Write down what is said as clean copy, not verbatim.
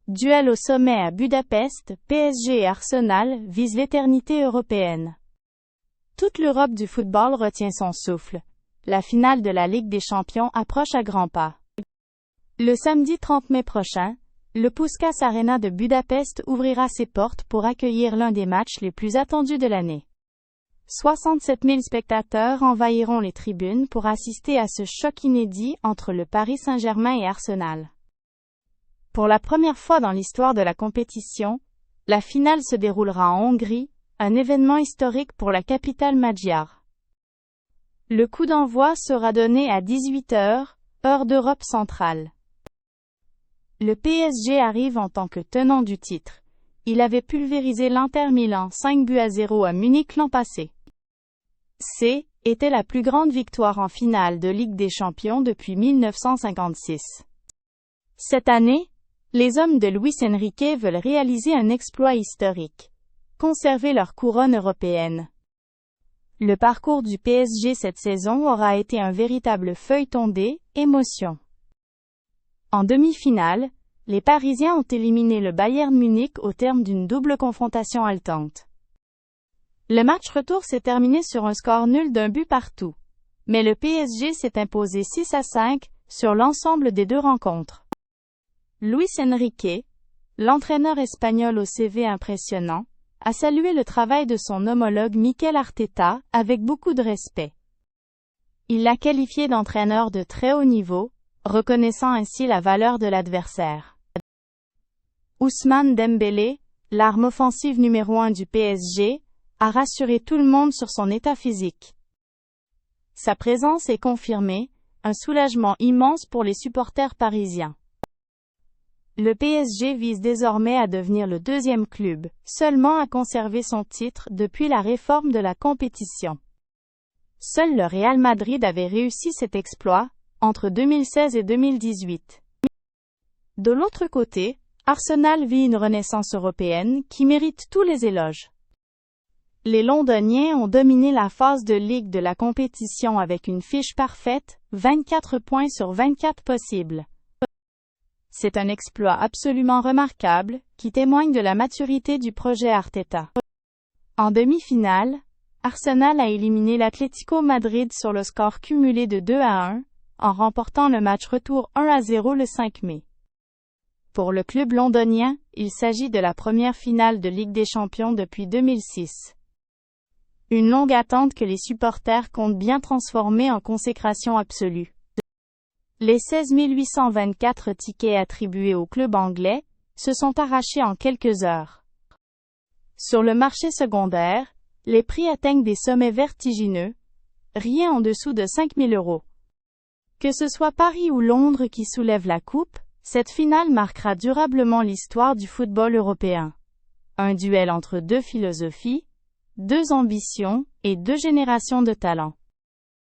Duel au sommet à Budapest, PSG et Arsenal visent l'éternité européenne. Toute l'Europe du football retient son souffle. La finale de la Ligue des Champions approche à grands pas. Le samedi 30 mai prochain, le Puskás Arena de Budapest ouvrira ses portes pour accueillir l'un des matchs les plus attendus de l'année. 67 000 spectateurs envahiront les tribunes pour assister à ce choc inédit entre le Paris Saint-Germain et Arsenal. Pour la première fois dans l'histoire de la compétition, la finale se déroulera en Hongrie, un événement historique pour la capitale magyare. Le coup d'envoi sera donné à 18 h, heure d'Europe centrale. Le PSG arrive en tant que tenant du titre. Il avait pulvérisé l'Inter Milan 5-0 à Munich l'an passé. Était la plus grande victoire en finale de Ligue des Champions depuis 1956. Cette année, les hommes de Luis Enrique veulent réaliser un exploit historique. Conserver leur couronne européenne. Le parcours du PSG cette saison aura été un véritable feuilleton d'émotions. En demi-finale, les Parisiens ont éliminé le Bayern Munich au terme d'une double confrontation haletante. Le match retour s'est terminé sur un score nul d'un but partout. Mais le PSG s'est imposé 6-5 sur l'ensemble des deux rencontres. Luis Enrique, l'entraîneur espagnol au CV impressionnant, a salué le travail de son homologue Mikel Arteta avec beaucoup de respect. Il l'a qualifié d'entraîneur de très haut niveau, reconnaissant ainsi la valeur de l'adversaire. Ousmane Dembélé, l'arme offensive numéro 1 du PSG, a rassuré tout le monde sur son état physique. Sa présence est confirmée, un soulagement immense pour les supporters parisiens. Le PSG vise désormais à devenir le deuxième club, seulement à conserver son titre depuis la réforme de la compétition. Seul le Real Madrid avait réussi cet exploit, entre 2016 et 2018. De l'autre côté, Arsenal vit une renaissance européenne qui mérite tous les éloges. Les Londoniens ont dominé la phase de ligue de la compétition avec une fiche parfaite, 24 points sur 24 possibles. C'est un exploit absolument remarquable, qui témoigne de la maturité du projet Arteta. En demi-finale, Arsenal a éliminé l'Atlético Madrid sur le score cumulé de 2-1, en remportant le match retour 1-0 le 5 mai. Pour le club londonien, il s'agit de la première finale de Ligue des Champions depuis 2006. Une longue attente que les supporters comptent bien transformer en consécration absolue. Les 16 824 tickets attribués au club anglais se sont arrachés en quelques heures. Sur le marché secondaire, les prix atteignent des sommets vertigineux, rien en dessous de 5 000 €. Que ce soit Paris ou Londres qui soulèvent la coupe, cette finale marquera durablement l'histoire du football européen. Un duel entre deux philosophies, deux ambitions et deux générations de talents.